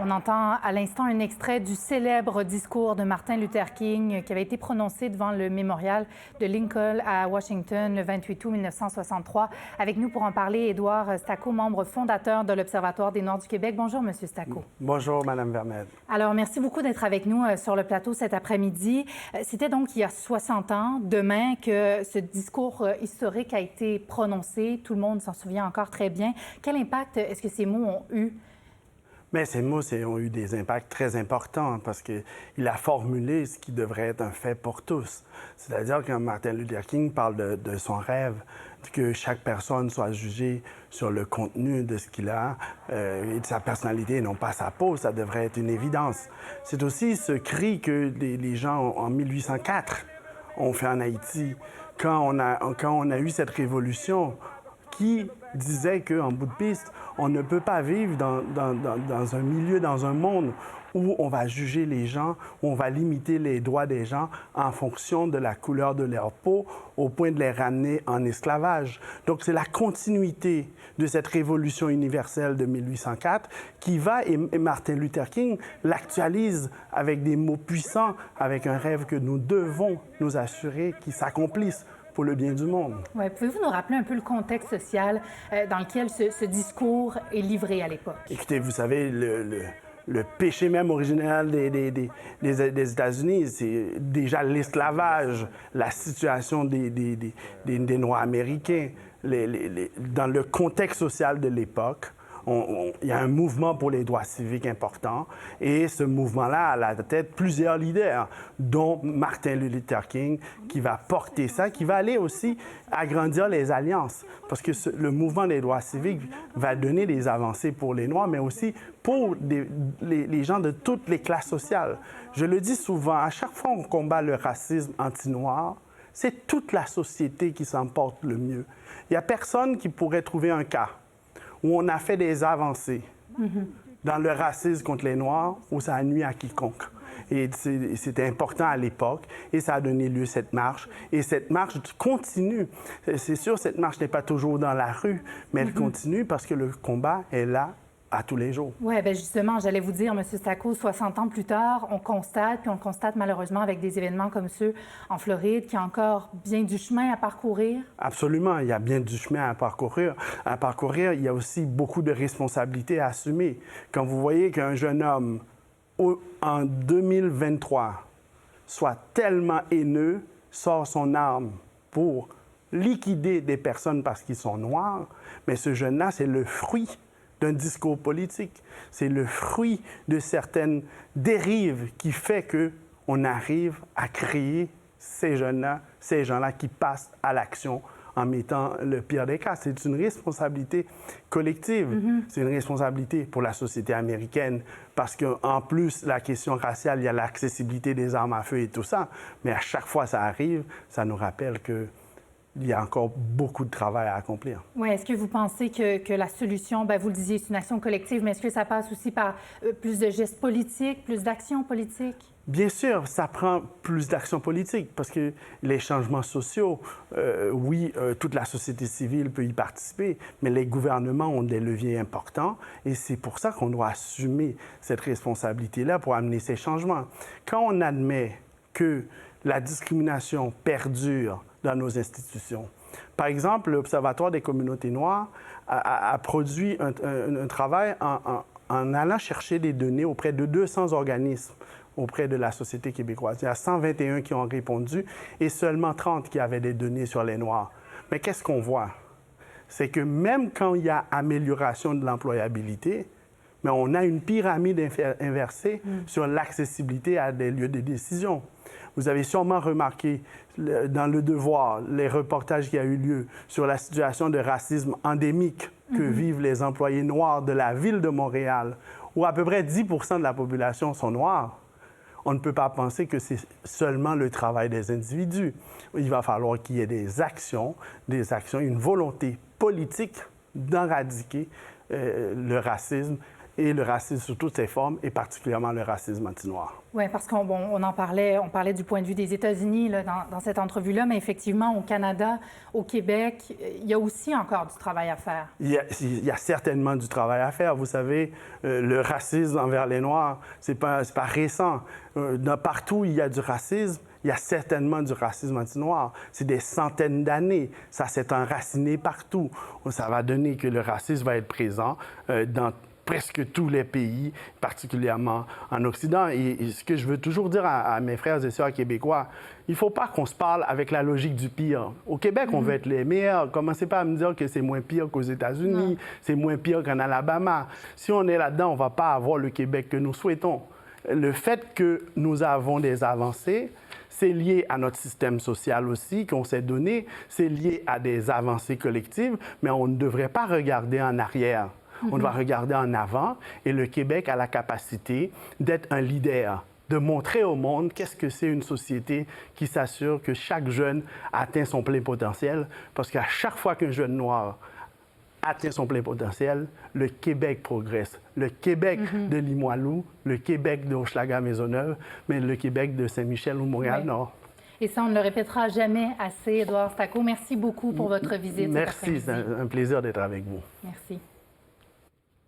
On entend à l'instant un extrait du célèbre discours de Martin Luther King qui avait été prononcé devant le mémorial de Lincoln à Washington le 28 août 1963. Avec nous pour en parler, Édouard Stacot, membre fondateur de l'Observatoire des Noirs du Québec. Bonjour, Monsieur Stacot. Bonjour, Madame Vermette. Alors, merci beaucoup d'être avec nous sur le plateau cet après-midi. C'était donc il y a 60 ans, demain, que ce discours historique a été prononcé. Tout le monde s'en souvient encore très bien. Quel impact est-ce que ces mots ont eu? Mais ces mots ont eu des impacts très importants parce qu'il a formulé ce qui devrait être un fait pour tous. C'est-à-dire que Martin Luther King parle de son rêve, que chaque personne soit jugée sur le contenu de ce qu'il a et de sa personnalité et non pas sa peau. Ça devrait être une évidence. C'est aussi ce cri que les gens en 1804 ont fait en Haïti. Quand on a eu cette révolution, qui disait qu'en bout de piste, on ne peut pas vivre dans un milieu, dans un monde où on va juger les gens, où on va limiter les droits des gens en fonction de la couleur de leur peau, au point de les ramener en esclavage. Donc, c'est la continuité de cette révolution universelle de 1804 qui va, et Martin Luther King l'actualise avec des mots puissants, avec un rêve que nous devons nous assurer qu'il s'accomplisse pour le bien du monde. Ouais, pouvez-vous nous rappeler un peu le contexte social dans lequel ce discours est livré à l'époque? Écoutez, vous savez, le péché même original des États-Unis, c'est déjà l'esclavage, la situation des Noirs américains. Dans le contexte social de l'époque, il y a un mouvement pour les droits civiques important et ce mouvement-là a à la tête plusieurs leaders, dont Martin Luther King, qui va porter ça, qui va aller aussi agrandir les alliances, parce que le mouvement des droits civiques va donner des avancées pour les Noirs, mais aussi pour les gens de toutes les classes sociales. Je le dis souvent, à chaque fois qu'on combat le racisme anti-noir, c'est toute la société qui s'en porte le mieux. Il n'y a personne qui pourrait trouver un cas où on a fait des avancées dans le racisme contre les Noirs, où ça a nuit à quiconque. Et c'était important à l'époque, et ça a donné lieu à cette marche. Et cette marche continue. C'est sûr, cette marche n'est pas toujours dans la rue, mais elle continue parce que le combat est là à tous les jours. Oui, bien justement, j'allais vous dire, M. Stacot, 60 ans plus tard, on constate malheureusement avec des événements comme ceux en Floride, qu'il y a encore bien du chemin à parcourir. Absolument, il y a bien du chemin à parcourir. Il y a aussi beaucoup de responsabilités à assumer. Quand vous voyez qu'un jeune homme, en 2023, soit tellement haineux, sort son arme pour liquider des personnes parce qu'ils sont noirs, mais ce jeune-là, c'est le fruit d'un discours politique. C'est le fruit de certaines dérives qui fait qu'on arrive à créer ces gens-là qui passent à l'action en mettant le pire des cas. C'est une responsabilité collective. C'est une responsabilité pour la société américaine parce qu'en plus, la question raciale, il y a l'accessibilité des armes à feu et tout ça. Mais à chaque fois que ça arrive, ça nous rappelle qu'il y a encore beaucoup de travail à accomplir. Oui, est-ce que vous pensez que la solution, bien, vous le disiez, c'est une action collective, mais est-ce que ça passe aussi par plus de gestes politiques, plus d'actions politiques? Bien sûr, ça prend plus d'actions politiques parce que les changements sociaux, toute la société civile peut y participer, mais les gouvernements ont des leviers importants et c'est pour ça qu'on doit assumer cette responsabilité-là pour amener ces changements. Quand on admet que la discrimination perdure dans nos institutions. Par exemple, l'Observatoire des communautés noires a produit un travail en allant chercher des données auprès de 200 organismes auprès de la société québécoise. Il y a 121 qui ont répondu et seulement 30 qui avaient des données sur les Noirs. Mais qu'est-ce qu'on voit? C'est que même quand il y a amélioration de l'employabilité, mais on a une pyramide inversée sur l'accessibilité à des lieux de décision. Vous avez sûrement remarqué dans Le Devoir, les reportages qui ont eu lieu sur la situation de racisme endémique que vivent les employés noirs de la ville de Montréal, où à peu près 10 % de la population sont noirs. On ne peut pas penser que c'est seulement le travail des individus. Il va falloir qu'il y ait des actions, une volonté politique d'éradiquer le racisme et le racisme sous toutes ses formes, et particulièrement le racisme anti-noir. Oui, parce qu'on en parlait, on parlait du point de vue des États-Unis là, dans cette entrevue-là, mais effectivement, au Canada, au Québec, il y a aussi encore du travail à faire. Il y a certainement du travail à faire. Vous savez, le racisme envers les Noirs, c'est pas récent. Partout où il y a du racisme, il y a certainement du racisme anti-noir. C'est des centaines d'années. Ça s'est enraciné partout. Ça va donner que le racisme va être présent dans presque tous les pays, particulièrement en Occident. Et ce que je veux toujours dire à mes frères et sœurs québécois, il ne faut pas qu'on se parle avec la logique du pire. Au Québec, on veut être les meilleurs. Commencez pas à me dire que c'est moins pire qu'aux États-Unis, c'est moins pire qu'en Alabama. Si on est là-dedans, on ne va pas avoir le Québec que nous souhaitons. Le fait que nous avons des avancées, c'est lié à notre système social aussi qu'on s'est donné, c'est lié à des avancées collectives, mais on ne devrait pas regarder en arrière. On doit regarder en avant, et le Québec a la capacité d'être un leader, de montrer au monde qu'est-ce que c'est une société qui s'assure que chaque jeune atteint son plein potentiel, parce qu'à chaque fois qu'un jeune noir atteint son plein potentiel, le Québec progresse. Le Québec de Limoilou, le Québec de Hochelaga-Maisonneuve, mais le Québec de Saint-Michel ou Montréal-Nord. Et ça, on ne le répétera jamais assez. Édouard Stacot, merci beaucoup pour votre visite. Merci, c'est un plaisir d'être avec vous. Merci.